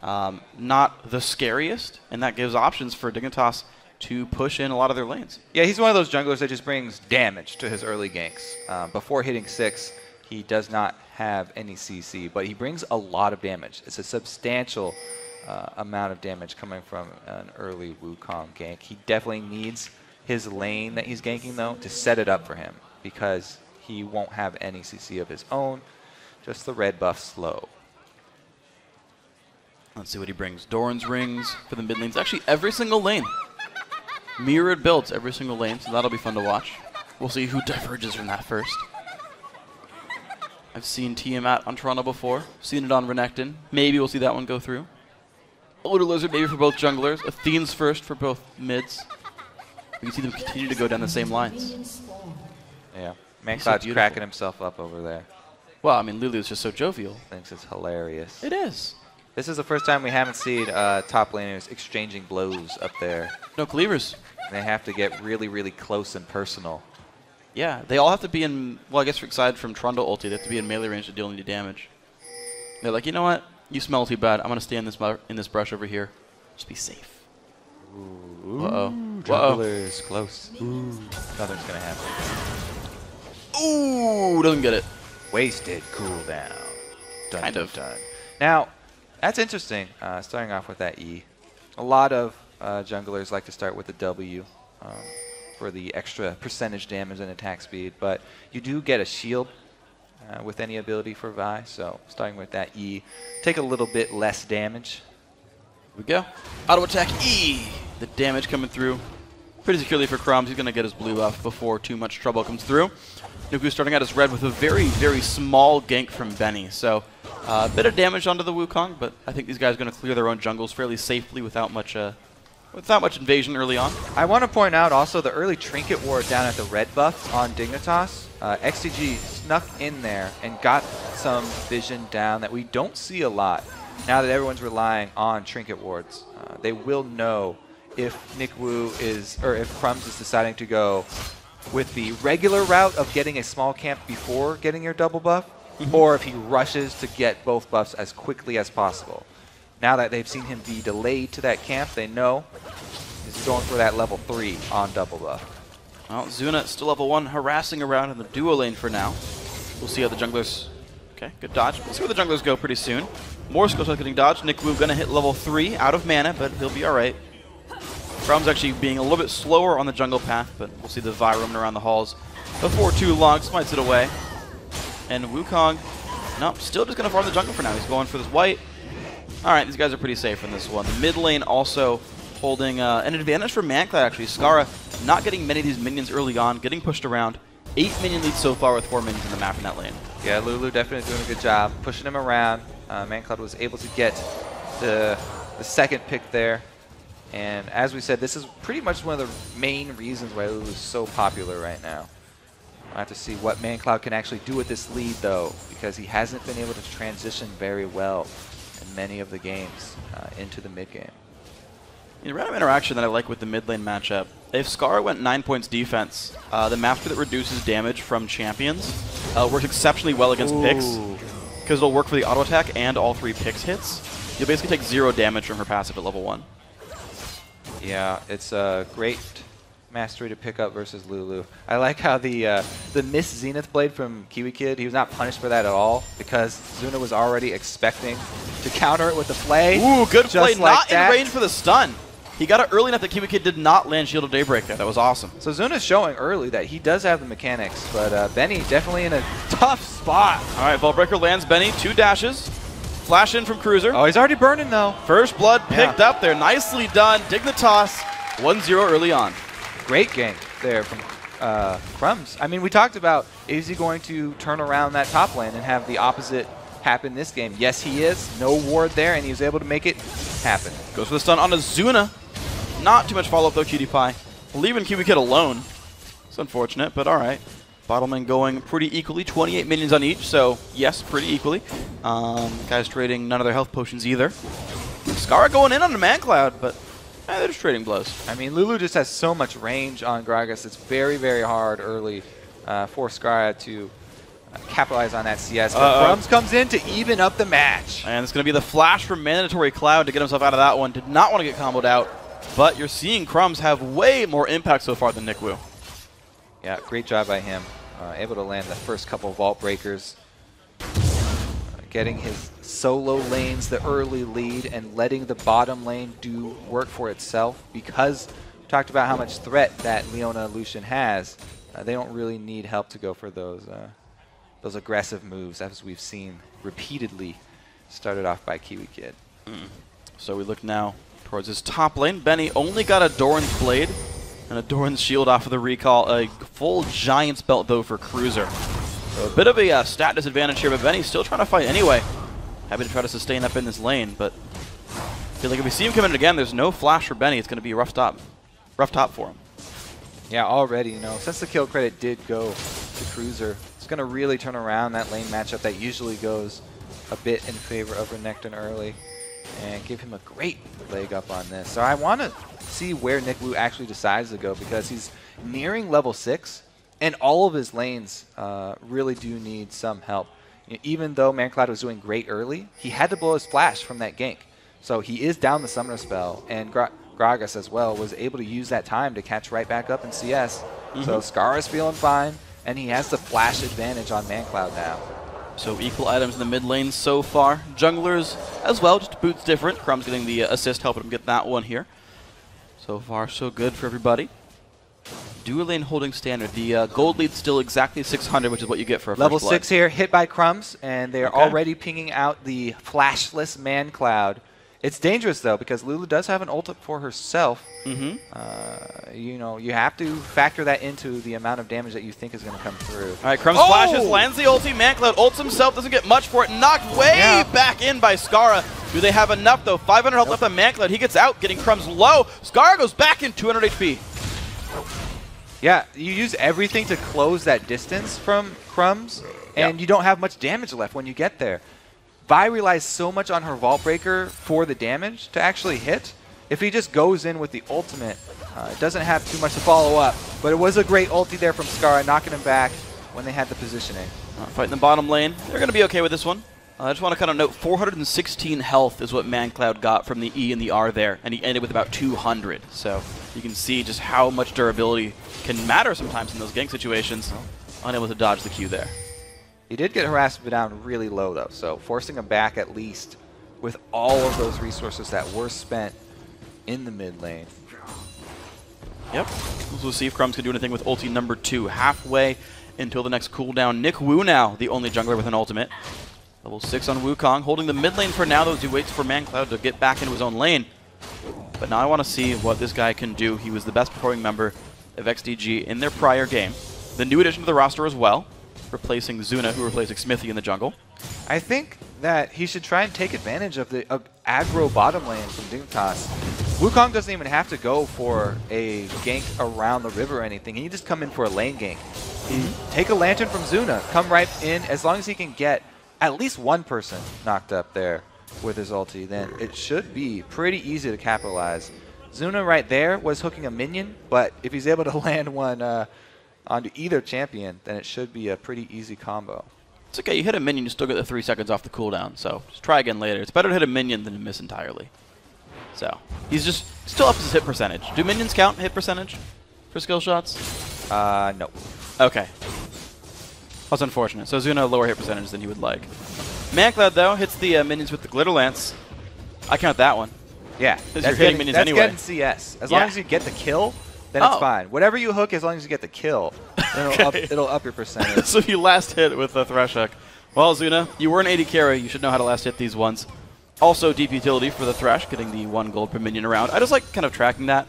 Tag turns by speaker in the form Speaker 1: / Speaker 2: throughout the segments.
Speaker 1: not the scariest, and that gives options for Dignitas to push in a lot of their lanes.
Speaker 2: Yeah, he's one of those junglers that just brings damage to his early ganks. Before hitting 6, he does not have any CC, but he brings a lot of damage. It's a substantial amount of damage coming from an early Wukong gank. He definitely needs his lane that he's ganking, though, to set it up for him, because he won't have any CC of his own, just the red buff slow.
Speaker 1: Let's see what he brings. Doran's rings for the mid lanes. Actually, every single lane. Mirrored builds every single lane, so that'll be fun to watch. We'll see who diverges from that first. I've seen Tiamat on Toronto before. Seen it on Renekton. Maybe we'll see that one go through. Older Lizard maybe for both junglers. Athene's first for both mids. We can see them continue to go down the same lines.
Speaker 2: Yeah, ManCloud's so cracking himself up over there.
Speaker 1: Well, I mean, Lulu's just so jovial.
Speaker 2: Thinks it's hilarious.
Speaker 1: It is.
Speaker 2: This is the first time we haven't seen top laners exchanging blows up there.
Speaker 1: No cleavers.
Speaker 2: They have to get really, really close and personal.
Speaker 1: Yeah, they all have to be in, well, I guess aside from Trundle ulti, they have to be in melee range to deal any damage. They're like, you know what? You smell too bad. I'm going to stay in this brush over here. Just be safe.
Speaker 2: Ooh.
Speaker 1: Uh-oh.
Speaker 2: Junglers close. Ooh. Nothing's going to happen.
Speaker 1: Ooh, doesn't get it.
Speaker 2: Wasted cooldown. Dun,
Speaker 1: Kind of.
Speaker 2: dun. Now, that's interesting, starting off with that E. A lot of junglers like to start with the W for the extra percentage damage and attack speed, but you do get a shield with any ability for Vi, so starting with that E, take a little bit less damage.
Speaker 1: Here we go. Auto attack E. The damage coming through pretty securely for Crumbs. He's going to get his blue buff before too much trouble comes through. Nuku starting out as red with a very, very small gank from Benny. So a bit of damage onto the Wukong, but I think these guys are going to clear their own jungles fairly safely without much invasion early on.
Speaker 2: I want to point out also the early trinket ward down at the red buff on Dignitas. XDG snuck in there and got some vision down that we don't see a lot now that everyone's relying on trinket wards. They will know if Nick Wu is, or if Crumbs is deciding to go with the regular route of getting a small camp before getting your double buff, or if he rushes to get both buffs as quickly as possible. Now that they've seen him be delayed to that camp, they know he's going for that level 3 on double buff.
Speaker 1: Well, Zuna still level 1, harassing around in the duo lane for now. We'll see how the junglers... Okay, good dodge. We'll see where the junglers go pretty soon. More skill shots getting dodged. Nick Wu gonna hit level 3 out of mana, but he'll be alright. Crum's actually being a little bit slower on the jungle path, but we'll see the Vi roaming around the halls before too long. Smites it away. And Wukong, no, still just gonna farm the jungle for now. He's going for this white. Alright, these guys are pretty safe in this one. The mid lane also holding an advantage for ManCloud, actually. Skara not getting many of these minions early on, getting pushed around. 8 minion leads so far with 4 minions in the map in that lane.
Speaker 2: Yeah, Lulu definitely doing a good job pushing him around. ManCloud was able to get the second pick there. And as we said, this is pretty much one of the main reasons why Lulu is so popular right now. We'll have to see what ManCloud can actually do with this lead, though, because he hasn't been able to transition very well in many of the games into the mid game.
Speaker 1: The random interaction that I like with the mid lane matchup, if Skara went 9 points defense, the master that reduces damage from champions works exceptionally well against picks, because it'll work for the auto attack and all 3 picks hits. You'll basically take 0 damage from her passive at level 1.
Speaker 2: Yeah, it's a great mastery to pick up versus Lulu. I like how the missed Zenith Blade from Kiwi Kid, he was not punished for that at all, because Zuna was already expecting to counter it with the play.
Speaker 1: Ooh, good play,
Speaker 2: like
Speaker 1: not in range for the stun. He got it early enough that Kiwi Kid did not land Shield of Daybreak there. That was awesome.
Speaker 2: So Zuna's showing early that he does have the mechanics, but Benny definitely in a tough spot.
Speaker 1: All right, Vaultbreaker lands Benny, 2 dashes. Flash in from Cruiser.
Speaker 2: Oh, he's already burning, though.
Speaker 1: First blood picked up there. Nicely done. Dignitas, 1-0 early on.
Speaker 2: Great gank there from Crumbs. I mean, we talked about, is he going to turn around that top lane and have the opposite happen this game? Yes, he is. No ward there, and he was able to make it happen.
Speaker 1: Goes for the stun on Azuna. Not too much follow-up, though, Cutie Pie. Leaving Kiwi Kid alone. It's unfortunate, but all right. Bottlemen going pretty equally, 28 minions on each, so yes, pretty equally. Guys trading none of their health potions either. Skara going in on the ManCloud, but they're just trading blows.
Speaker 2: I mean, Lulu just has so much range on Gragas. It's very, very hard early for Skara to capitalize on that CS. But Crumbs comes in to even up the match.
Speaker 1: And it's going to be the flash from Mandatory Cloud to get himself out of that one. Did not want to get comboed out. But you're seeing Crumbs have way more impact so far than NickWoo.
Speaker 2: Yeah, great job by him. Able to land the first couple Vault Breakers. Getting his solo lanes the early lead and letting the bottom lane do work for itself, because we talked about how much threat that Leona Lucian has. They don't really need help to go for those aggressive moves, as we've seen repeatedly started off by Kiwi Kid.
Speaker 1: So we look now towards his top lane. Benny only got a Doran's Blade and a Doran's Shield off of the recall. A full Giant's Belt, though, for Cruiser. So a bit of a stat disadvantage here, but Benny's still trying to fight anyway. Happy to try to sustain up in this lane, but I feel like if we see him come in again, there's no flash for Benny. It's going to be a rough top for him.
Speaker 2: Yeah, already, since the kill credit did go to Cruiser, it's going to really turn around that lane matchup that usually goes a bit in favor of Renekton early and give him a great leg up on this. So I want to see where NickWoo actually decides to go, because he's nearing level 6, and all of his lanes really do need some help. Even though ManCloud was doing great early, he had to blow his flash from that gank. So he is down the summoner spell, and Gragas as well was able to use that time to catch right back up in CS. So Scar is feeling fine, and he has the flash advantage on ManCloud now.
Speaker 1: So equal items in the mid lane so far. Junglers as well, just boots different. Crumb's getting the assist, helping him get that one here. So far, so good for everybody. Dual lane holding standard. The gold lead's still exactly 600, which is what you get for a
Speaker 2: level
Speaker 1: first blood.
Speaker 2: 6 here, hit by Crumbs, and they're already pinging out the flashless ManCloud. It's dangerous, though, because Lulu does have an ult for herself. You have to factor that into the amount of damage that you think is going to come through.
Speaker 1: All right, Crumbs flashes, lands the ulti. ManCloud ults himself, doesn't get much for it. Knocked way back in by Skara. Do they have enough, though? 500 health left on ManCloud. He gets out, getting Crumbs low. Skara goes back in, 200 HP.
Speaker 2: Yeah, you use everything to close that distance from Crumbs, and you don't have much damage left when you get there. Vi relies so much on her Vault Breaker for the damage to actually hit. If he just goes in with the ultimate, it doesn't have too much to follow up. But it was a great ulti there from Skara, knocking him back when they had the positioning.
Speaker 1: Fighting the bottom lane. They're going to be okay with this one. I just want to kind of note 416 health is what ManCloud got from the E and the R there, and he ended with about 200. So you can see just how much durability can matter sometimes in those gank situations. Unable to dodge the Q there.
Speaker 2: He did get harassed but down really low, though, so forcing him back at least with all of those resources that were spent in the mid lane.
Speaker 1: Yep. We'll see if Crumbs can do anything with ulti number 2. Halfway until the next cooldown. NickWoo now, the only jungler with an ultimate. Level 6 on Wukong, holding the mid lane for now, though, as he waits for ManCloud to get back into his own lane. But now I want to see what this guy can do. He was the best performing member of XDG in their prior game. The new addition to the roster as well, replacing Zuna, who replaced Smithy in the jungle.
Speaker 2: I think that he should try and take advantage of the aggro bottom lane from Dignitas. Wukong doesn't even have to go for a gank around the river or anything. He can just come in for a lane gank. Take a lantern from Zuna, come right in. As long as he can get at least one person knocked up there with his ulti, then it should be pretty easy to capitalize. Zuna right there was hooking a minion, but if he's able to land one onto either champion, then it should be a pretty easy combo.
Speaker 1: It's okay, you hit a minion, you still get the 3 seconds off the cooldown, so just try again later. It's better to hit a minion than to miss entirely. So, he's just still up his hit percentage. Do minions count hit percentage for skill shots?
Speaker 2: No.
Speaker 1: Okay. That's unfortunate. So Zuna lower hit percentage than you would like. ManCloud, though, hits the minions with the Glitter Lance. I count that one.
Speaker 2: Yeah.
Speaker 1: Because you're hitting minions anyway.
Speaker 2: That's getting CS. As long as you get the kill, then it's fine. Whatever you hook, as long as you get the kill, it'll up your percentage.
Speaker 1: So you last hit with the Thresh hook. Well, Zuna, you were an AD carry. You should know how to last hit these ones. Also, deep utility for the Thresh, getting the 1 gold per minion around. I just like kind of tracking that,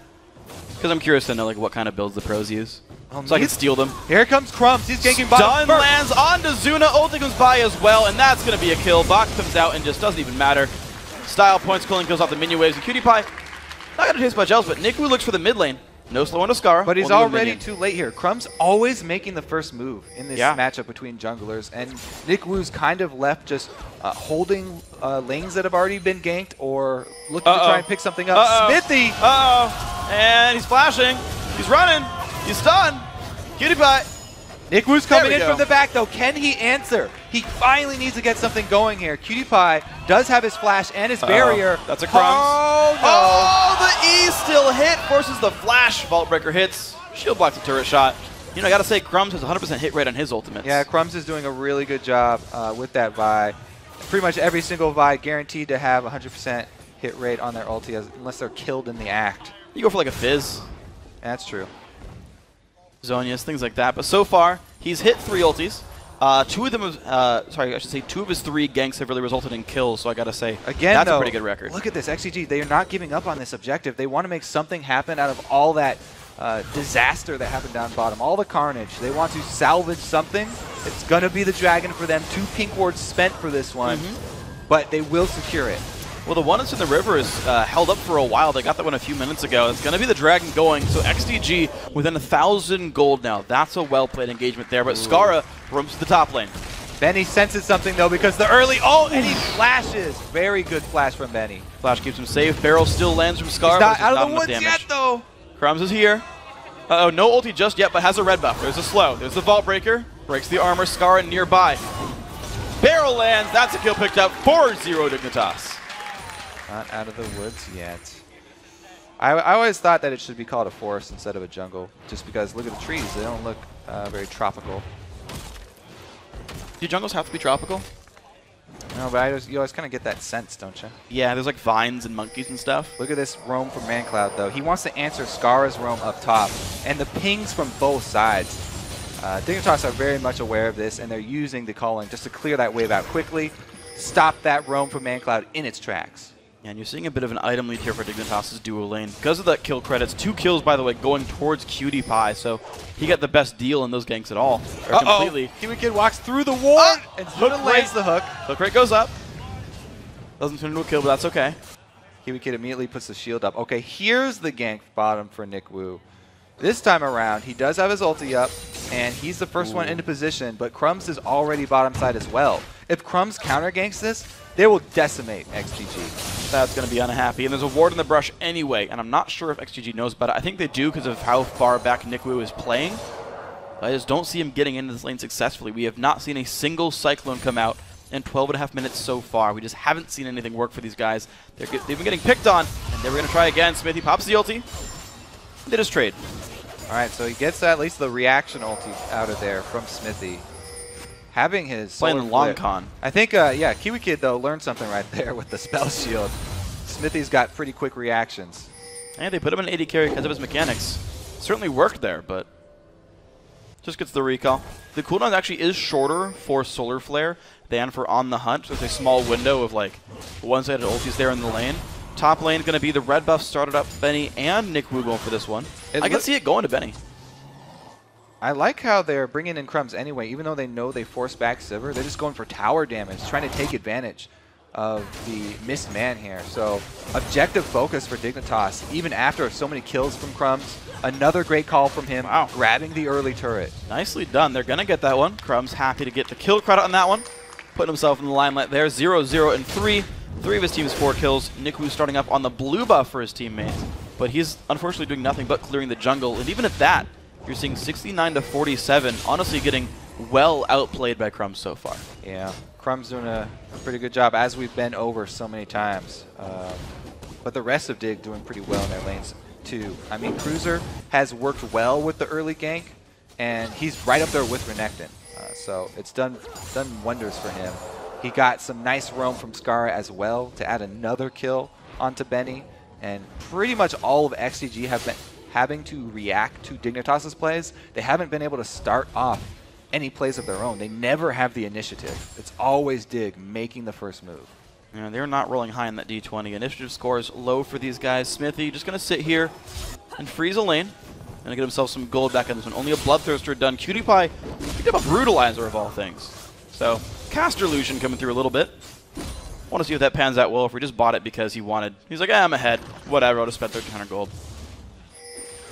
Speaker 1: because I'm curious to know like what kind of builds the pros use. So I can steal them.
Speaker 2: Here comes Crumbs. He's ganking bottom.
Speaker 1: Stun lands onto Zuna. Ulti comes by as well, and that's going to be a kill. Bach comes out and just doesn't even matter. Style points, killing goes off the minion waves. And Cutie Pie, not going to taste much else, but NickWoo looks for the mid lane. No slow on Skara.
Speaker 2: But he's already too late here. Crumbs always making the first move in this matchup between junglers, and NickWoo's kind of left just holding lanes that have already been ganked or looking to try and pick something up. Smithy!
Speaker 1: And he's flashing. He's running. He's stunned. Cutie Pie.
Speaker 2: NickWoo's coming in
Speaker 1: go.
Speaker 2: from the back, though. Can he answer? He finally needs to get something going here. Cutie Pie does have his flash and his barrier.
Speaker 1: That's a Crumbs.
Speaker 2: Oh, no.
Speaker 1: Oh, the E still hit. Forces the flash. Vault Breaker hits. Shield blocks the turret shot. You know, I got to say, Crumbs has 100% hit rate on his ultimates.
Speaker 2: Yeah, Crumbs is doing a really good job with that Vi. Pretty much every single Vi guaranteed to have 100% hit rate on their ulti unless they're killed in the act.
Speaker 1: You go for like a Fizz.
Speaker 2: That's true.
Speaker 1: Zonias, things like that. But so far, he's hit 3 ultis. Two of them, sorry, I should say 2 of his 3 ganks have really resulted in kills. So I gotta say,
Speaker 2: again,
Speaker 1: that's
Speaker 2: though,
Speaker 1: a pretty good record.
Speaker 2: Look at this, XDG. They are not giving up on this objective. They want to make something happen out of all that disaster that happened down bottom, all the carnage. They want to salvage something. It's gonna be the dragon for them. 2 pink wards spent for this one, but they will secure it.
Speaker 1: Well, the one that's in the river is held up for a while. They got that one a few minutes ago. It's going to be the dragon going. So XDG within 1,000 gold now. That's a well-played engagement there. But Skara roams to the top lane.
Speaker 2: Benny senses something, though, because the early ult, and he flashes. Very good flash from Benny.
Speaker 1: Flash keeps him safe. Barrel still lands from Skara.
Speaker 2: He's not
Speaker 1: but
Speaker 2: out
Speaker 1: not
Speaker 2: of the woods
Speaker 1: damage.
Speaker 2: yet, though.
Speaker 1: Crumbs is here. Uh-oh, no ulti just yet, but has a red buff. There's a slow. There's the Vault Breaker. Breaks the armor. Skara nearby. Barrel lands. That's a kill picked up. 4-0 Dignitas.
Speaker 2: Not out of the woods yet. I always thought that it should be called a forest instead of a jungle, just because look at the trees. They don't look very tropical.
Speaker 1: Do jungles have to be tropical?
Speaker 2: No, but you always kind of get that sense, don't you?
Speaker 1: Yeah, there's like vines and monkeys and stuff.
Speaker 2: Look at this roam from ManCloud, though. He wants to answer Skara's roam up top, and the pings from both sides. Dignitas are very much aware of this, and they're using the calling just to clear that wave out quickly, stop that roam from ManCloud in its tracks.
Speaker 1: Yeah, and you're seeing a bit of an item lead here for Dignitas' duo lane. Because of that kill credits, 2 kills, by the way, going towards Cutie Pie, so he got the best deal in those ganks at all. Or completely.
Speaker 2: Kiwi Kid walks through the ward and lands the hook.
Speaker 1: Hook rate goes up. Doesn't turn into a kill, but that's okay.
Speaker 2: Kiwi Kid immediately puts the shield up. Okay, here's the gank bottom for NickWoo. This time around, he does have his ulti up, and he's the first one into position, but Crumbs is already bottom side as well. If Crumbs counter ganks this, they will decimate XDG.
Speaker 1: That's going to be unhappy. And there's a ward in the brush anyway, and I'm not sure if XGG knows about it. I think they do because of how far back NickWoo is playing. I just don't see him getting into this lane successfully. We have not seen a single Cyclone come out in 12.5 minutes so far. We just haven't seen anything work for these guys. They've been getting picked on, and they were going to try again. Smithy pops the ulti. They just trade.
Speaker 2: All right, so he gets at least the reaction ulti out of there from Smithy. Having his
Speaker 1: playing
Speaker 2: solar
Speaker 1: long
Speaker 2: flip.
Speaker 1: con.
Speaker 2: I think, yeah, Kiwi Kid, though, learned something right there with the spell shield. Smithy's got pretty quick reactions.
Speaker 1: And they put him in AD carry because of his mechanics. Certainly worked there, but just gets the recall. The cooldown actually is shorter for Solar Flare than for On the Hunt. There's a small window of like one-sided ultis there in the lane. Top lane going to be the red buff started up Benny and NickWoo going for this one. I can see it going to Benny.
Speaker 2: I like how they're bringing in Crumbs anyway, even though they know they force back Sivir. They're just going for tower damage, trying to take advantage of the missed man here. So objective focus for Dignitas, even after so many kills from Crumbs. Another great call from him, grabbing the early turret.
Speaker 1: Nicely done. They're going to get that one. Crumbs happy to get the kill credit on that one. Putting himself in the limelight there. 0-0 and 3. 3 of his team's 4 kills. NickWoo starting up on the blue buff for his teammates. But he's unfortunately doing nothing but clearing the jungle. And even at that, you're seeing 69 to 47. Honestly getting well outplayed by Crumbs so far.
Speaker 2: Yeah, Crumbs doing a pretty good job, as we've been over so many times. But the rest of Dig doing pretty well in their lanes too. I mean, Cruiser has worked well with the early gank, and he's right up there with Renekton. So it's done wonders for him. He got some nice roam from Skara as well to add another kill onto Benny. And pretty much all of XDG have been having to react to Dignitas' plays. They haven't been able to start off any plays of their own. They never have the initiative. It's always Dig making the first move.
Speaker 1: Yeah, they're not rolling high in that D20. Initiative score is low for these guys. Smithy just going to sit here and freeze a lane and get himself some gold back in this one. Only a Bloodthirster done. Cutie Pie picked up a Brutalizer of all things. So, Caster Illusion coming through a little bit. Want to see if that pans out well, if we just bought it because he wanted. He's like, I'm ahead. Whatever, I'll just spend 1,300 gold.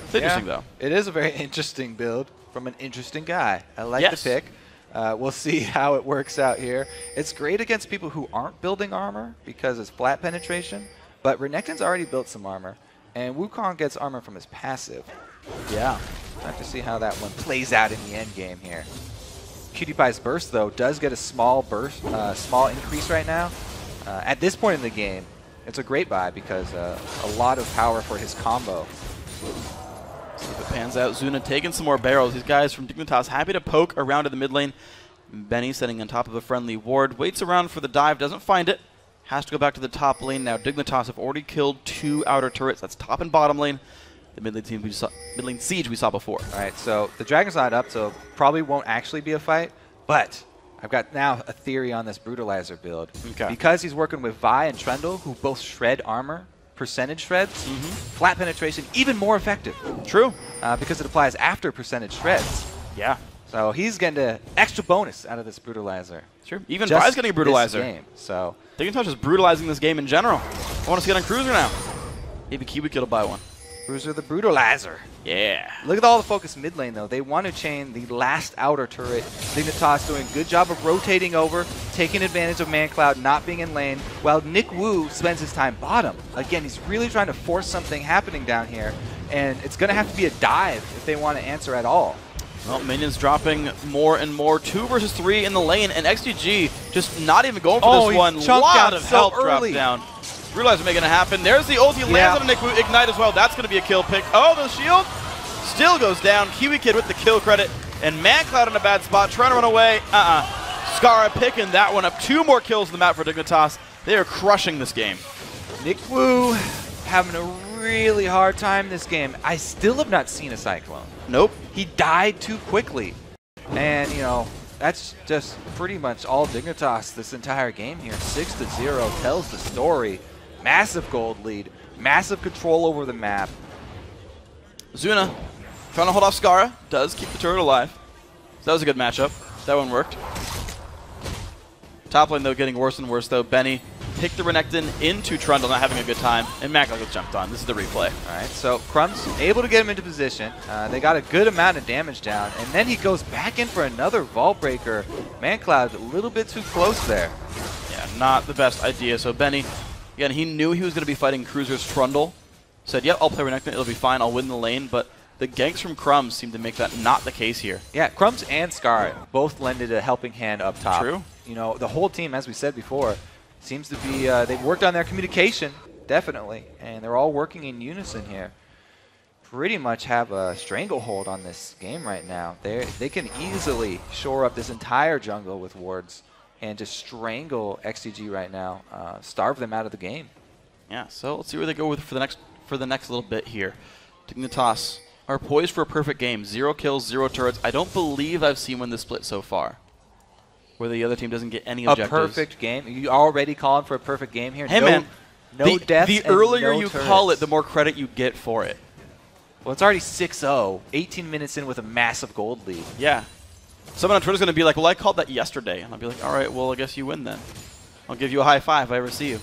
Speaker 1: It's interesting, though.
Speaker 2: It is a very interesting build from an interesting guy. I like the pick. We'll see how it works out here. It's great against people who aren't building armor because it's flat penetration, but Renekton's already built some armor, And Wukong gets armor from his passive.
Speaker 1: Yeah.
Speaker 2: We'll have to see how that one plays out in the end game here. Cutie Pie's burst, though, does get a small burst, small increase right now. At this point in the game, it's a great buy because a lot of power for his combo.
Speaker 1: See if it pans out. Zuna taking some more barrels. These guys from Dignitas happy to poke around to the mid lane. Benny sitting on top of a friendly ward. Waits around for the dive. Doesn't find it. Has to go back to the top lane now. Dignitas have already killed 2 outer turrets. That's top and bottom lane. The mid lane siege we saw before.
Speaker 2: All right, so the Dragon's not up, so probably won't actually be a fight. But I've got now a theory on this Brutalizer build.
Speaker 1: Okay.
Speaker 2: Because he's working with Vi and Trundle, who both shred armor, percentage shreds, flat penetration, even more effective.
Speaker 1: True.
Speaker 2: Because it applies after percentage shreds.
Speaker 1: Yeah.
Speaker 2: So he's getting an extra bonus out of this Brutalizer.
Speaker 1: Sure. Even
Speaker 2: Just
Speaker 1: Vi's getting a Brutalizer.
Speaker 2: This game, so
Speaker 1: Dignitas is brutalizing this game in general. I want to see it on Cruiser now. Maybe Kiwi Kid will buy one.
Speaker 2: Cruiser the Brutalizer.
Speaker 1: Yeah.
Speaker 2: Look at all the focus mid lane, though. They want to chain the last outer turret. Dignitas doing a good job of rotating over, taking advantage of ManCloud not being in lane, while Nick Wu spends his time bottom. Again, he's really trying to force something happening down here, and it's going to have to be a dive if they want to answer at all.
Speaker 1: Well, minions dropping more and more. 2 versus 3 in the lane, and XDG just not even going for this one. A lot of health dropped down. Brutalizer making it happen. There's the ulti, lands on Nick Wu, ignite as well. That's going to be a kill pick. Oh, the shield still goes down. Kiwi Kid with the kill credit, and ManCloud in a bad spot, trying to run away. Skara picking that one up. 2 more kills in the map for Dignitas. They are crushing this game.
Speaker 2: Nick Wu having a really hard time this game. I still have not seen a Cyclone.
Speaker 1: Nope.
Speaker 2: He died too quickly. And, you know, that's just pretty much all Dignitas this entire game here. 6-0 tells the story. Massive gold lead. Massive control over the map.
Speaker 1: Zuna trying to hold off Skara. Does keep the turret alive. So that was a good matchup. That one worked. Top lane, though, getting worse and worse, though. Benny picked the Renekton into Trundle, not having a good time, and ManCloud gets jumped on. This is the replay.
Speaker 2: All right, so Crumb's able to get him into position. They got a good amount of damage down, and then he goes back in for another Vault Breaker. ManCloud a little bit too close there.
Speaker 1: Yeah, not the best idea. So Benny, again, he knew he was going to be fighting Cruiser's Trundle. Said, yep, I'll play Renekton, it'll be fine, I'll win the lane, but the ganks from Crumbs seem to make that not the case here.
Speaker 2: Yeah, Crumbs and Scar both lended a helping hand up top.
Speaker 1: True.
Speaker 2: You know, the whole team, as we said before, seems to be, they've worked on their communication, definitely, and they're all working in unison here. Pretty much have a stranglehold on this game right now. They can easily shore up this entire jungle with wards and just strangle XDG right now, starve them out of the game.
Speaker 1: Yeah, so let's see where they go with for the next little bit here. Dignitas are poised for a perfect game. 0 kills, 0 turrets. I don't believe I've seen one this split so far, where the other team doesn't get any objectives.
Speaker 2: A perfect game? You already calling for a perfect game here?
Speaker 1: Hey, man.
Speaker 2: No deaths.
Speaker 1: The earlier
Speaker 2: no
Speaker 1: you
Speaker 2: turrets.
Speaker 1: call it, the more credit you get for it.
Speaker 2: Well, it's already 6-0, 18 minutes in with a massive gold lead.
Speaker 1: Yeah. Someone on Twitter's going to be like, well, I called that yesterday. And I'll be like, all right, well, I guess you win then. I'll give you a high 5 if I ever see you.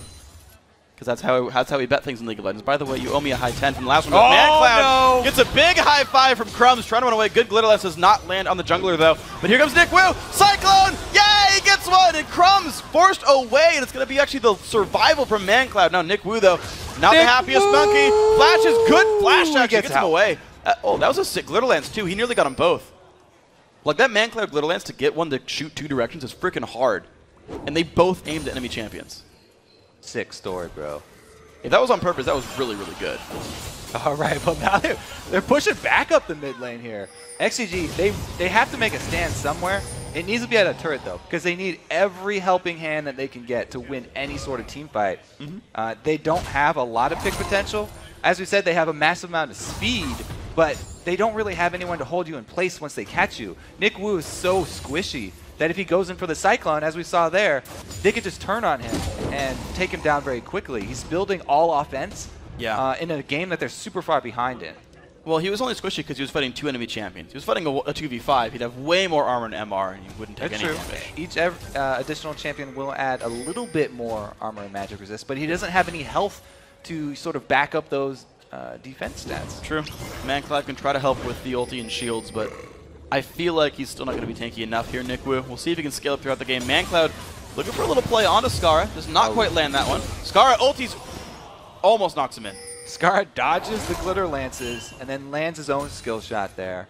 Speaker 1: Because that's how we bet things in League of Legends. By the way, you owe me a high 10 from the last one. But ManCloud gets a big high 5 from Crumbs, trying to run away. Good glitter lens does not land on the jungler, though. But here comes Nick Wu. Cyclone! Yay! He gets one! And Crumbs forced away. And it's going to be actually the survival from ManCloud. Now, Nick Wu, though, not the happiest monkey. Flashes, good flash actually gets him away. Oh, that was a sick glitter lens, too. He nearly got them both. Like, that ManCloud glitter lens to get one to shoot 2 directions is freaking hard. And they both aimed at enemy champions.
Speaker 2: Sick story, bro.
Speaker 1: If that was on purpose, that was really, really good.
Speaker 2: All right, well, now they're pushing back up the mid lane here. XDG, they have to make a stand somewhere. It needs to be at a turret, though, because they need every helping hand that they can get to win any sort of team fight. They don't have a lot of pick potential. As we said, they have a massive amount of speed, but they don't really have anyone to hold you in place once they catch you. Nick Wu is so squishy that if he goes in for the Cyclone, as we saw there, they could just turn on him and take him down very quickly. He's building all offense in a game that they're super far behind in.
Speaker 1: Well, he was only squishy because he was fighting 2 enemy champions. He was fighting a 2v5. He'd have way more armor and MR, and he wouldn't take any damage.
Speaker 2: Each additional champion will add a little bit more armor and magic resist, but he doesn't have any health to sort of back up those defense stats.
Speaker 1: True. ManCloud can try to help with the ulti and shields, but I feel like he's still not going to be tanky enough here, Nick Wu. We'll see if he can scale up throughout the game. ManCloud looking for a little play onto Skara. Does not quite land that one. Skara ultis almost knocks him in.
Speaker 2: Scar dodges the glitter lances and then lands his own skill shot there,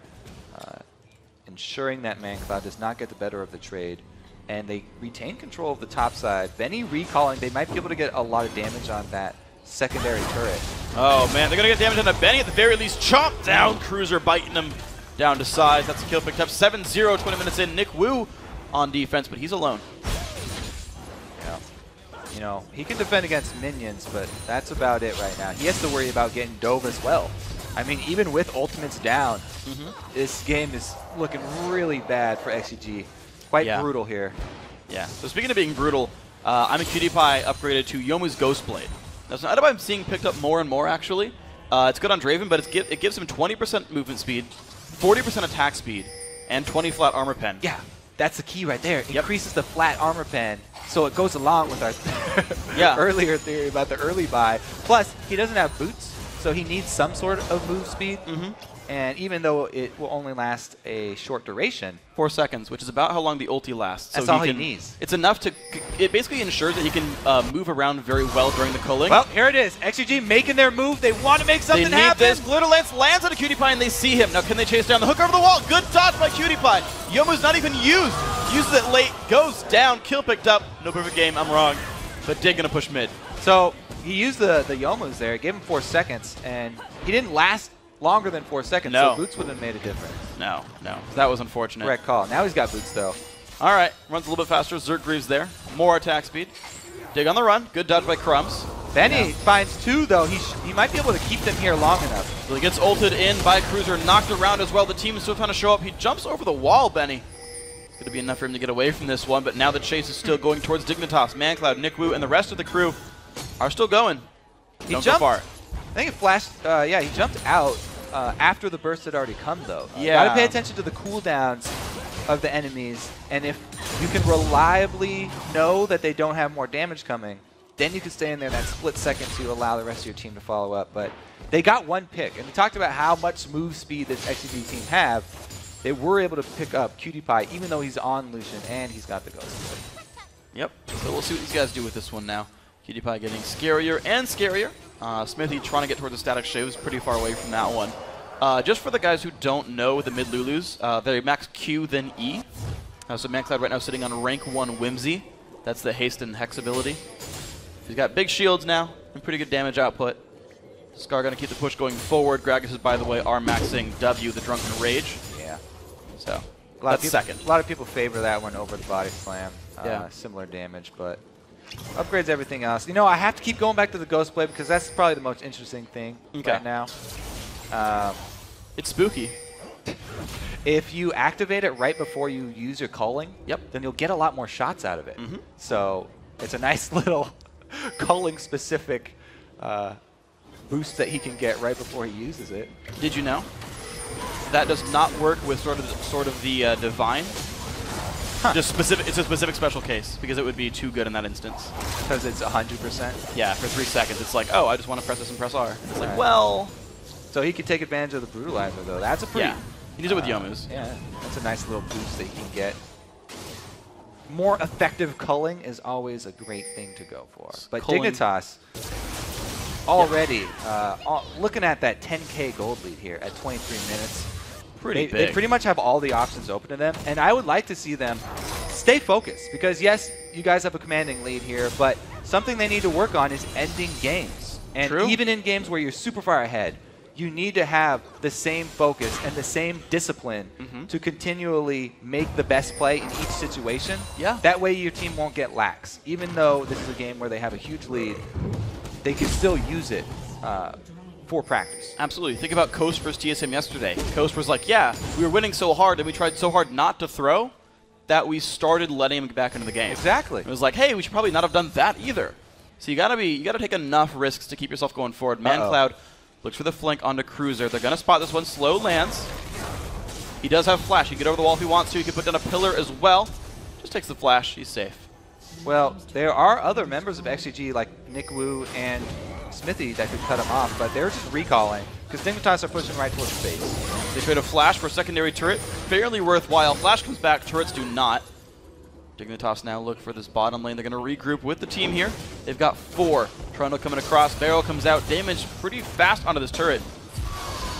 Speaker 2: ensuring that ManCloud does not get the better of the trade. And they retain control of the top side. Benny recalling, they might be able to get a lot of damage on that secondary turret.
Speaker 1: Oh man, they're going to get damage on the Benny at the very least. Chomp down, Cruiser biting him down to size. That's a kill picked up. 7-0, 20 minutes in. Nick Wu on defense, but he's alone.
Speaker 2: Yeah. You know, he can defend against minions, but that's about it right now. He has to worry about getting dove as well. I mean, even with ultimates down, this game is looking really bad for XDG. Quite brutal here.
Speaker 1: Yeah. So speaking of being brutal, I'm a QtPie upgraded to Yomu's Ghostblade. That's an item I'm seeing picked up more and more, actually. It's good on Draven, but it gives him 20% movement speed, 40% attack speed, and 20 flat armor pen.
Speaker 2: Yeah, that's the key right there. It increases the flat armor pen, so it goes along with our earlier theory about the early buy. Plus, he doesn't have boots, so he needs some sort of move speed. And even though it will only last a short duration,
Speaker 1: 4 seconds, which is about how long the ulti lasts.
Speaker 2: That's all he needs.
Speaker 1: It's enough to. It basically ensures that he can move around very well during the culling.
Speaker 2: Well, here it is. XDG making their move. They want to make something happen.
Speaker 1: This Glitter Lance lands on a QtPie and they see him. Now, can they chase down the hook over the wall? Good dodge by QtPie. Yomu's not even used. Uses it late. Goes down. Kill picked up. No perfect game. I'm wrong. But Dig gonna push mid.
Speaker 2: So he used the Yomus there. It gave him 4 seconds, and he didn't last longer than 4 seconds, so boots would have made a difference.
Speaker 1: No. That was unfortunate.
Speaker 2: Correct call. Now he's got boots, though.
Speaker 1: All right. Runs a little bit faster. Zerg Greaves there. More attack speed. Dig on the run. Good dodge by Crumbs.
Speaker 2: Benny finds 2, though. He might be able to keep them here long enough.
Speaker 1: So he gets ulted in by Cruiser. Knocked around as well. The team is still trying to show up. He jumps over the wall, Benny. It's going to be enough for him to get away from this one, but now the chase is still going towards Dignitas. ManCloud, Nick Wu, and the rest of the crew are still going. Don't go far.
Speaker 2: I think it flashed. Yeah, he jumped out. After the burst had already come, though.
Speaker 1: Yeah.
Speaker 2: Gotta pay attention to the cooldowns of the enemies, and if you can reliably know that they don't have more damage coming, then you can stay in there that split second to allow the rest of your team to follow up. But they got 1 pick, and we talked about how much move speed this XDG team have. They were able to pick up QtPie, even though he's on Lucian and he's got the Ghost.
Speaker 1: Yep. So we'll see what these guys do with this one now. QtPie getting scarier and scarier. Smithy trying to get towards the static shaves, pretty far away from that one. Just for the guys who don't know the mid Lulus, they max Q then E. So ManCloud right now sitting on rank 1 Whimsy. That's the haste and hex ability. He's got big shields now and pretty good damage output. Scar going to keep the push going forward. Gragas is, by the way, are maxing W, the Drunken Rage.
Speaker 2: Yeah.
Speaker 1: So
Speaker 2: that's
Speaker 1: second.
Speaker 2: A lot of people favor that one over the Body Slam. Similar damage, but upgrades everything else. You know, I have to keep going back to the Ghostblade because that's probably the most interesting thing right now.
Speaker 1: It's spooky.
Speaker 2: If you activate it right before you use your culling, then you'll get a lot more shots out of it. So it's a nice little culling specific boost that he can get right before he uses it.
Speaker 1: Did you know that does not work with sort of the Divine? Just specific. It's a specific special case because it would be too good in that instance.
Speaker 2: Because it's 100%.
Speaker 1: Yeah, for 3 seconds, it's like, oh, I just want to press this and press R. It's like, well.
Speaker 2: So he can take advantage of the Brutalizer, though. That's a pretty.
Speaker 1: Yeah, he needs it with Yomu's.
Speaker 2: Yeah, that's a nice little boost that he can get. More effective culling is always a great thing to go for. But Dignitas already looking at that 10K gold lead here at 23 minutes.
Speaker 1: Pretty big.
Speaker 2: They pretty much have all the options open to them, and I would like to see them stay focused because, yes, you guys have a commanding lead here, but something they need to work on is ending games. And even in games where you're super far ahead, you need to have the same focus and the same discipline to continually make the best play in each situation.
Speaker 1: Yeah.
Speaker 2: That way your team won't get lax. Even though this is a game where they have a huge lead, they can still use it for practice.
Speaker 1: Absolutely. Think about Coast versus TSM yesterday. Coast was like, yeah, we were winning so hard and we tried so hard not to throw that we started letting him get back into the game.
Speaker 2: Exactly.
Speaker 1: It was like, hey, we should probably not have done that either. So you gotta take enough risks to keep yourself going forward. ManCloud looks for the flank onto Cruiser. They're gonna spot this one. Slow lands. He does have flash. He can get over the wall if he wants to. He can put down a pillar as well. Just takes the flash. He's safe.
Speaker 2: Well, there are other members of XDG like Nick Wu and Smithy that could cut him off, but they're just recalling because Dignitas are pushing right towards the base.
Speaker 1: They trade a flash for a secondary turret. Fairly worthwhile. Flash comes back. Turrets do not. Dignitas now look for this bottom lane. They're going to regroup with the team here. They've got 4. Trundle coming across. Barrel comes out. Damage pretty fast onto this turret.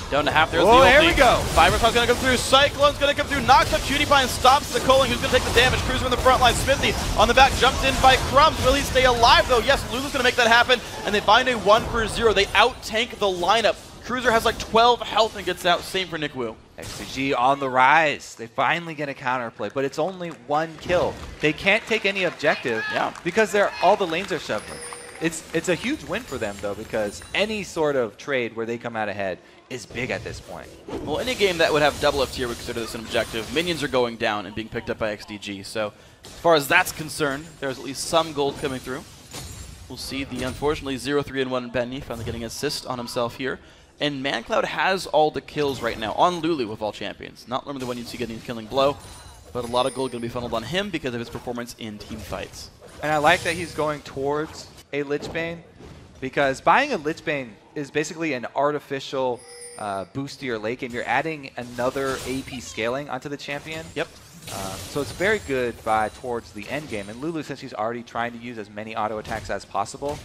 Speaker 1: Down to half. There's the ulti.
Speaker 2: There we go.
Speaker 1: Fiberclaw's going to come through. Cyclone's going to come through. Knocks up PewDiePie and stops the culling. Who's going to take the damage? Cruiser in the front line. Smithy on the back. Jumped in by Crumbs. Will he stay alive, though? Yes, Lulu's going to make that happen. And they find a 1-for-0. They out-tank the lineup. Cruiser has like 12 health and gets out. Same for NickWoo.
Speaker 2: XDG on the rise. They finally get a counterplay, but it's only 1 kill. They can't take any objective because all the lanes are shoveling. It's a huge win for them, though, because any sort of trade where they come out ahead is big at this point.
Speaker 1: Well, any game that would have double F tier would consider this an objective. Minions are going down and being picked up by XDG. So as far as that's concerned, there's at least some gold coming through. We'll see the, unfortunately, 0-3-1 Benny finally getting an assist on himself here. And ManCloud has all the kills right now on Lulu of all champions. Not normally the one you'd see getting a killing blow, but a lot of gold going to be funneled on him because of his performance in team fights.
Speaker 2: And I like that he's going towards a Lich Bane, because buying a Lich Bane is basically an artificial boost to your late game. You're adding another AP scaling onto the champion.
Speaker 1: Yep.
Speaker 2: So it's very good buy towards the end game. And Lulu, since he's already trying to use as many auto attacks as possible,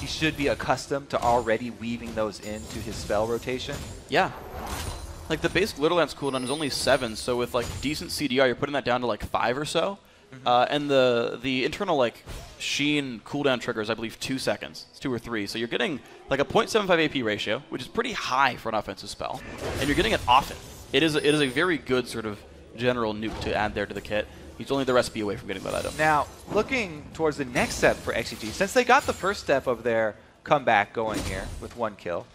Speaker 2: he should be accustomed to already weaving those into his spell rotation.
Speaker 1: Yeah. Like the basic Little Lance cooldown is only 7, so with like decent CDR, you're putting that down to like 5 or so. And the internal like Sheen cooldown trigger is, I believe, 2 seconds. It's 2 or 3. So you're getting like a 0.75 AP ratio, which is pretty high for an offensive spell. And you're getting it often. It is a very good sort of general nuke to add there to the kit. He's only the recipe away from getting that item.
Speaker 2: Now, looking towards the next step for XDG, since they got the first step of their comeback going here with 1 kill,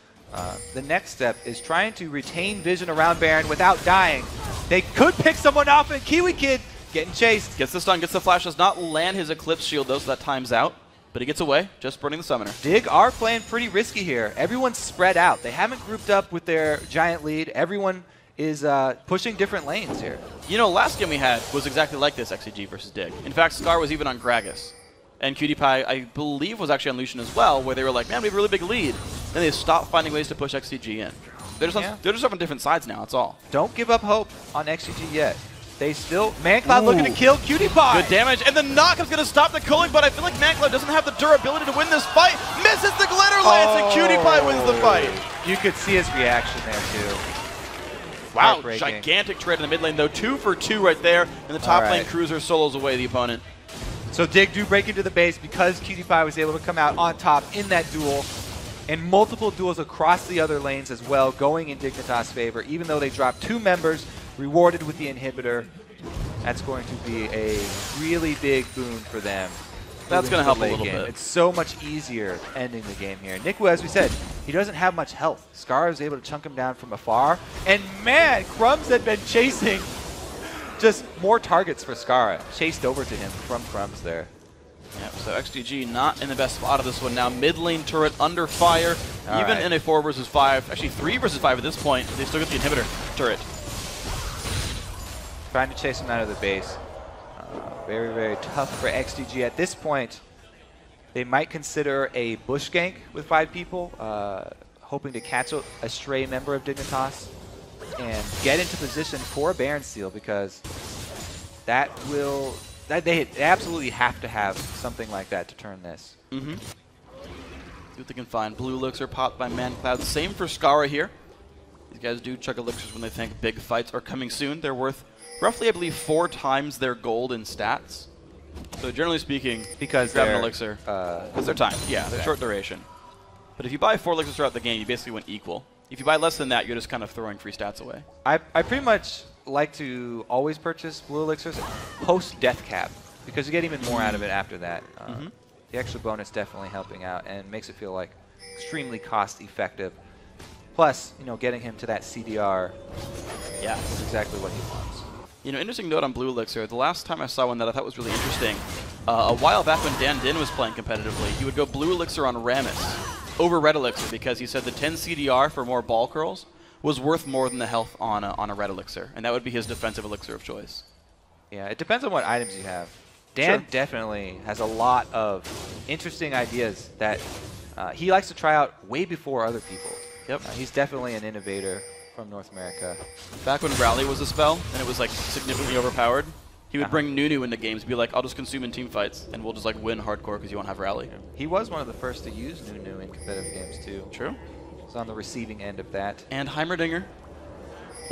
Speaker 2: the next step is trying to retain vision around Baron without dying. They could pick someone off, and Kiwi Kid getting chased.
Speaker 1: Gets the stun, gets the flash, does not land his Eclipse shield though, so that time's out. But he gets away, just burning the summoner.
Speaker 2: Dig are playing pretty risky here. Everyone's spread out. They haven't grouped up with their giant lead. Everyone is pushing different lanes here.
Speaker 1: You know, last game we had was exactly like this, XDG versus Dig. In fact, Scar was even on Gragas. And PewDiePie, I believe, was actually on Lucian as well, where they were like, man, we have a really big lead. Then they stopped finding ways to push XDG in. They're just on different sides now, that's all.
Speaker 2: Don't give up hope on XDG yet. They still, ManCloud looking to kill PewDiePie.
Speaker 1: Good damage, and the knock is going to stop the culling, but I feel like ManCloud doesn't have the durability to win this fight. Misses the glitter lance, and PewDiePie wins the fight.
Speaker 2: You could see his reaction there, too.
Speaker 1: Wow, gigantic trade in the mid lane, though. 2 for 2 right there, and the top lane Cruiser solos away the opponent.
Speaker 2: So Dig do break into the base because PewDiePie was able to come out on top in that duel, and multiple duels across the other lanes as well, going in Dignitas' favor, even though they dropped 2 members, rewarded with the inhibitor. That's going to be a really big boon for them.
Speaker 1: That's going to help a little bit.
Speaker 2: It's so much easier ending the game here. NickWoo, as we said, he doesn't have much health. Scar is able to chunk him down from afar. And man, Crumbs had been chasing just more targets for Scar. Chased over to him from Crumbs there.
Speaker 1: Yep, so XDG not in the best spot of this one now. Mid lane turret under fire. Even in a 4 versus 5, actually 3 versus 5 at this point, they still get the inhibitor turret.
Speaker 2: Trying to chase him out of the base. Very, very tough for XDG at this point. They might consider a bush gank with 5 people, hoping to catch a stray member of Dignitas and get into position for a Baron Seal, because they absolutely have to have something like that to turn this.
Speaker 1: See what they can find. Blue Elixir popped by ManCloud. Same for Skara here. These guys do chug elixirs when they think big fights are coming soon. They're worth roughly, I believe, 4 times their gold in stats. So generally speaking,
Speaker 2: because
Speaker 1: grab an elixir, because they're timed. Yeah, they're short duration. But if you buy 4 elixirs throughout the game, you basically win equal. If you buy less than that, you're just kind of throwing free stats away.
Speaker 2: I pretty much like to always purchase blue elixirs post death cap, because you get even more out of it after that. The extra bonus definitely helping out and makes it feel like extremely cost effective. Plus, you know, getting him to that CDR, is exactly what he wants.
Speaker 1: You know, interesting note on Blue Elixir. The last time I saw one that I thought was really interesting, a while back when Dan Din was playing competitively, he would go Blue Elixir on Rammus over Red Elixir, because he said the 10 CDR for more ball curls was worth more than the health on a Red Elixir, and that would be his defensive elixir of choice.
Speaker 2: Yeah, it depends on what items you have. Dan definitely has a lot of interesting ideas that he likes to try out way before other people.
Speaker 1: Yep.
Speaker 2: He's definitely an innovator from North America.
Speaker 1: Back when Rally was a spell, and it was like significantly overpowered, He would bring Nunu into games, be like, I'll just consume in team fights, and we'll just like win hardcore because you won't have rally.
Speaker 2: He was one of the first to use Nunu in competitive games too.
Speaker 1: True.
Speaker 2: He's on the receiving end of that.
Speaker 1: And Heimerdinger.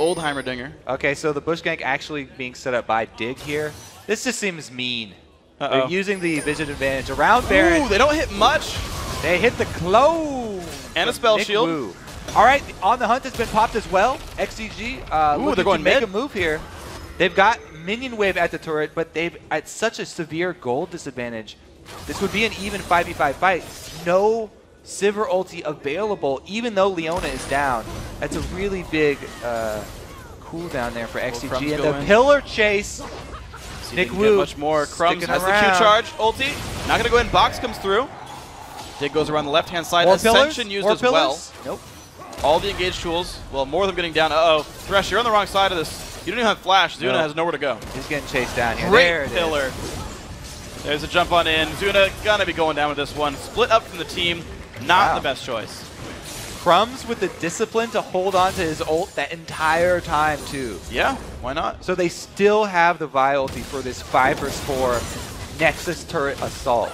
Speaker 1: Old Heimerdinger.
Speaker 2: Okay, so the bush gank actually being set up by Dig here. This just seems mean.
Speaker 1: Uh-oh.
Speaker 2: They're using the vision advantage around Baron.
Speaker 1: Ooh, they don't hit much.
Speaker 2: They hit the clone.
Speaker 1: And a spell
Speaker 2: Nick
Speaker 1: shield.
Speaker 2: Wu. All right, On the Hunt has been popped as well. XDG
Speaker 1: Ooh, they're going
Speaker 2: to make
Speaker 1: mid.
Speaker 2: a move here. They've got minion wave at the turret, but they've at such a severe gold disadvantage. This would be an even 5v5 fight. No Sivir ulti available, even though Leona is down. That's a really big cooldown there for XDG. And the pillar chase. Nick Wu
Speaker 1: much more. Crumbs has the Q charge. Ulti. Not going to go in. Box comes through. Dig goes around the left-hand side.
Speaker 2: More
Speaker 1: Ascension used
Speaker 2: more
Speaker 1: as
Speaker 2: pillars?
Speaker 1: well.
Speaker 2: Nope.
Speaker 1: All the engaged tools. Well, more of them getting down. Uh-oh. Thresh, you're on the wrong side of this. You don't even have flash. Zuna has nowhere to go.
Speaker 2: He's getting chased down here.
Speaker 1: Great
Speaker 2: there it
Speaker 1: pillar.
Speaker 2: is.
Speaker 1: There's a jump on in. Zuna gonna be going down with this one. Split up from the team. Not the best choice.
Speaker 2: Crumbs with the discipline to hold on to his ult that entire time too.
Speaker 1: Yeah, why not?
Speaker 2: So they still have the Vi ulti for this 5 vs 4 Nexus turret assault.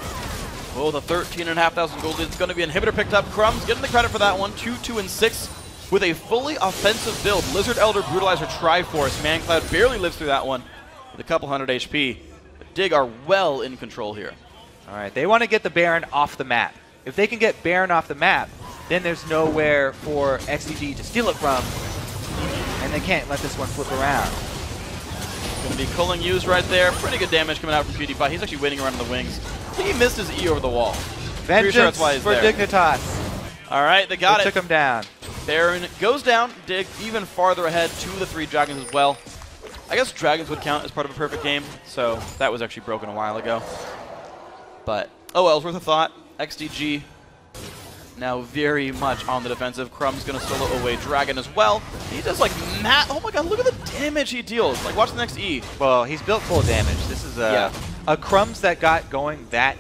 Speaker 1: Oh, the 13,500 gold lead. It's going to be inhibitor picked up. Crumbs getting the credit for that one. 2, 2, and 6 with a fully offensive build. Lizard Elder Brutalizer Triforce. ManCloud barely lives through that one with a couple hundred HP. But Dig are well in control here.
Speaker 2: All right, they want to get the Baron off the map. If they can get Baron off the map, then there's nowhere for XDG to steal it from, and they can't let this one flip around.
Speaker 1: Going to be culling used right there. Pretty good damage coming out from PewDiePie. He's actually waiting around in the wings. I think he missed his E over the wall.
Speaker 2: Vengeance
Speaker 1: sure that's why he's
Speaker 2: for
Speaker 1: there.
Speaker 2: Dignitas.
Speaker 1: All right, they got
Speaker 2: They
Speaker 1: it.
Speaker 2: took him down.
Speaker 1: Baron goes down. Dig even farther ahead. 2 of the 3 dragons as well. I guess dragons would count as part of a perfect game, so that was actually broken a while ago. But, oh well, it's worth a thought. XDG now very much on the defensive. Crumb's going to solo away Dragon as well. He does like oh my god, look at the damage he deals. Like, watch the next E.
Speaker 2: Well, he's built full damage. This is a Crumbs that got going that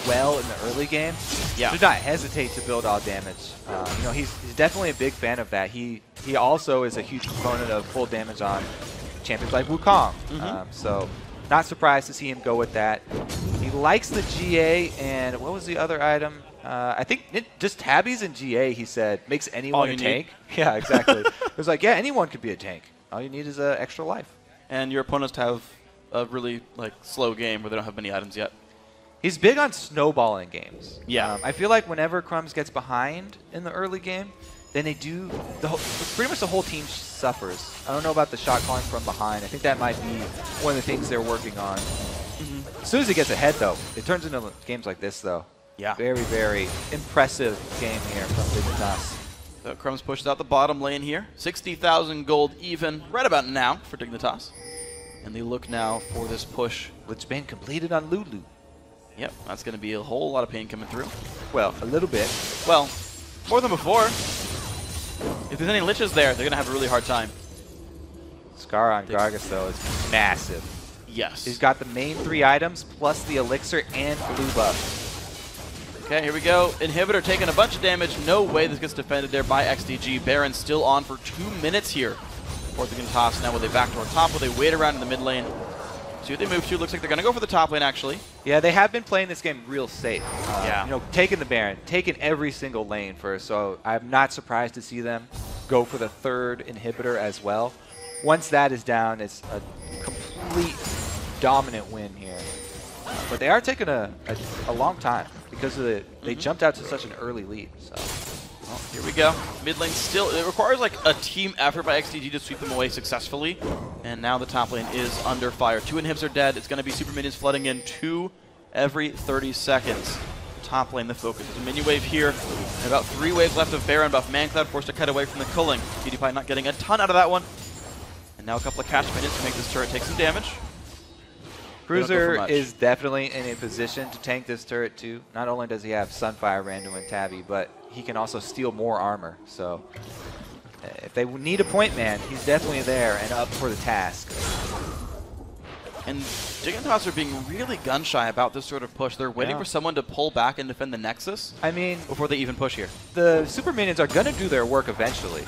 Speaker 2: well in the early game.
Speaker 1: Yeah.
Speaker 2: Should not hesitate to build all damage. You know, he's definitely a big fan of that. He also is a huge proponent of full damage on champions like Wukong. So not surprised to see him go with that. He likes the GA, and what was the other item? I think just tabbies and GA, he said, makes anyone a tank. Yeah, exactly. It was like, yeah, anyone could be a tank. All you need is an extra life.
Speaker 1: And your opponents have a really like slow game where they don't have many items yet.
Speaker 2: He's big on snowballing games.
Speaker 1: Yeah.
Speaker 2: I feel like whenever Crumbs gets behind in the early game, then they do, pretty much the whole team suffers. I don't know about the shot calling from behind. I think that might be one of the things they're working on. As soon as he gets ahead, though, it turns into games like this, though.
Speaker 1: Yeah.
Speaker 2: Very, very impressive game here from Dignitas.
Speaker 1: So Crumbs pushes out the bottom lane here. 60,000 gold even right about now for Dignitas. And they look now for this push.
Speaker 2: Lichbane completed on Lulu.
Speaker 1: Yep, that's going to be a whole lot of pain coming through.
Speaker 2: Well, a little bit.
Speaker 1: Well, more than before. If there's any liches there, they're going to have a really hard time.
Speaker 2: Scar on Gragas, though, is massive.
Speaker 1: Yes.
Speaker 2: He's got the main 3 items, plus the elixir and blue buff.
Speaker 1: Okay, here we go. Inhibitor taking a bunch of damage. No way this gets defended there by XDG. Baron still on for 2 minutes here for the Dignitas. Now will they backdoor top? Will they wait around in the mid lane? See what they move to. Looks like they're going to go for the top lane, actually.
Speaker 2: Yeah, they have been playing this game real safe.
Speaker 1: Yeah.
Speaker 2: You know, taking the Baron, taking every single lane first. So I'm not surprised to see them go for the 3rd inhibitor as well. Once that is down, it's a complete dominant win here. But they are taking a long time because of they jumped out to such an early lead. So.
Speaker 1: Well, here we go. Mid lane still, it requires like a team effort by XDG to sweep them away successfully. And now the top lane is under fire. 2 inhibs are dead. It's going to be super minions flooding in 2 every 30 seconds. Top lane the focus. There's a mini wave here. And about 3 waves left of Baron buff. ManCloud forced to cut away from the culling. PewDiePie not getting a ton out of that one. And now a couple of cash minions to make this turret take some damage.
Speaker 2: Cruiser is definitely in a position to tank this turret too. Not only does he have Sunfire, Random, and Tabby, but he can also steal more armor. So if they need a point man, he's definitely there and up for the task.
Speaker 1: And Dignitas are being really gun-shy about this sort of push. They're waiting for someone to pull back and defend the Nexus before they even push here.
Speaker 2: The super minions are going to do their work eventually.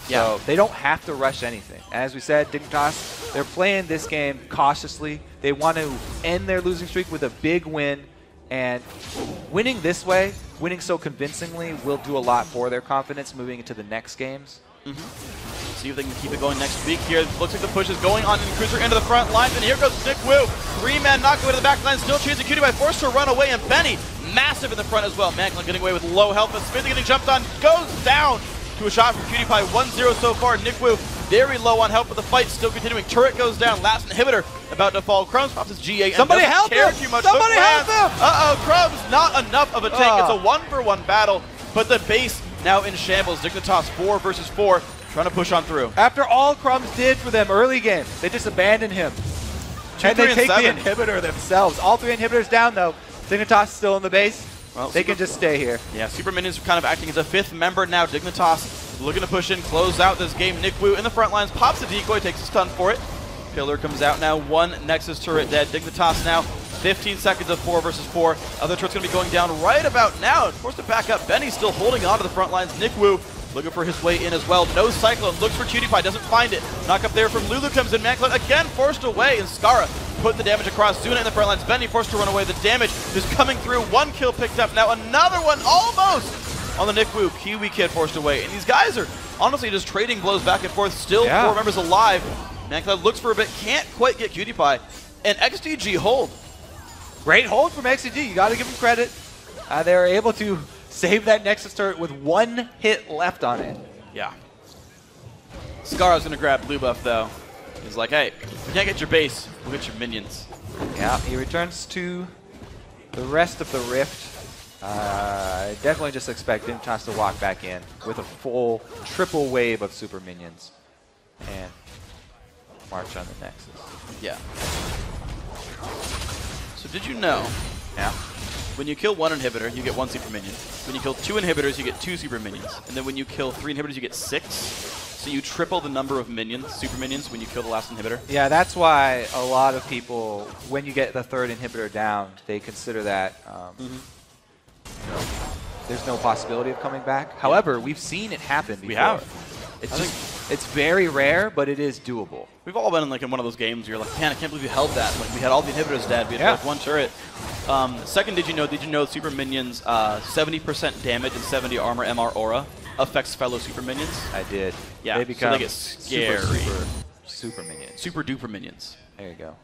Speaker 2: So they don't have to rush anything. As we said, Dignitas They're playing this game cautiously. They want to end their losing streak with a big win, and winning this way, winning so convincingly, will do a lot for their confidence moving into the next games.
Speaker 1: See if they can keep it going next week here. Looks like the push is going on in Cruiser into the front lines, and here goes Nick Wu. 3-man knocked away to the back line, still chasing Cutie by forced to run away, and Benny massive in the front as well. Manklin getting away with low health, but Smithy getting jumped on, goes down to a shot from Cutie Pie. 1-0 so far. Nick Wu very low on health, but the fight still continuing. Turret goes down, last inhibitor about to fall. Crumbs pops his GA and
Speaker 2: Somebody help
Speaker 1: care
Speaker 2: him!
Speaker 1: too much.
Speaker 2: Somebody help him!
Speaker 1: Uh-oh, Crumbs, not enough of a tank. It's a 1-for-1 battle, but the base now in shambles. Dignitas 4 versus 4, trying to push on through.
Speaker 2: After all Crumbs did for them early game, they just abandoned him. And they take the inhibitor themselves. All 3 inhibitors down though. Dignitas still in the base. Well, they can just stay here.
Speaker 1: Yeah, Super Minions kind of acting as a 5th member now. Dignitas looking to push in, close out this game. Nick Wu in the front lines, pops a decoy, takes a stun for it. Pillar comes out now, 1 Nexus turret dead. Dignitas now, 15 seconds of 4 versus 4. Other turret's going to be going down right about now. Forced to back up. Benny still holding on to the front lines. Nick Wu looking for his way in as well. No Cyclone, looks for Cutie Pie, doesn't find it. Knock up there from Lulu comes in. Manklin again forced away, and Skara putting the damage across. Zuna in the front lines. Benny forced to run away. The damage is coming through. 1 kill picked up. Now another one almost on the Nick Wu. Kiwi Kid forced away. And these guys are honestly just trading blows back and forth. Still 4 members alive. Manklin looks for a bit, can't quite get Cutie Pie. And XDG hold.
Speaker 2: Great hold from XDG. You got to give them credit. They were able to save that Nexus turret with 1 hit left on it.
Speaker 1: Yeah. Skara's going to grab blue buff though. He's like, hey, if you can't get your base, we'll get your minions.
Speaker 2: Yeah, he returns to the rest of the Rift. I definitely just expect Dignitas to walk back in with a full triple wave of super minions and march on the Nexus.
Speaker 1: Yeah. So did you know?
Speaker 2: Yeah.
Speaker 1: When you kill 1 inhibitor, you get 1 super minion. When you kill 2 inhibitors, you get 2 super minions. And then when you kill 3 inhibitors, you get 6. So you triple the number of minions, super minions, when you kill the last inhibitor.
Speaker 2: Yeah, that's why a lot of people, when you get the 3rd inhibitor down, they consider that you know, there's no possibility of coming back. However, we've seen it happen before.
Speaker 1: We have.
Speaker 2: It's very rare, but it is doable.
Speaker 1: We've all been in, like, in one of those games where you're like, man, I can't believe you held that. Like, we had all the inhibitors dead. We had like 1 turret. Second, did you know super minions 70% damage and 70 armor MR aura affects fellow super minions?
Speaker 2: I did.
Speaker 1: Yeah,
Speaker 2: they become
Speaker 1: so they get scary.
Speaker 2: Super minions.
Speaker 1: Super duper minions.
Speaker 2: There you go.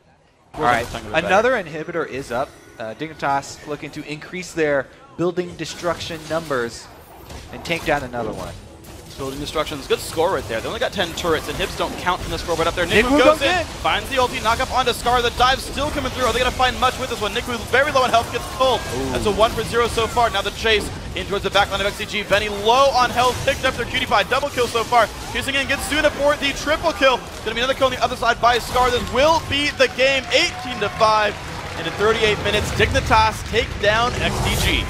Speaker 2: All right, another inhibitor is up. Dignitas looking to increase their building destruction numbers and take down another one.
Speaker 1: Building destructions, good score right there. They only got 10 turrets, and hits don't count from the score right up there. Nick Wu goes in, finds the ulti, knock up onto Scar. The dive's still coming through. Are they going to find much with this one? Nick Wu very low on health, gets pulled. Ooh. That's a 1-for-0 so far. Now the chase in towards the back line of XDG. Benny low on health, picked up their Cutie Pie. Double kill so far. Chasing in, gets Zuna for the triple kill. Going to be another kill on the other side by Scar. This will be the game, 18-5. And in 38 minutes, Dignitas take down XDG.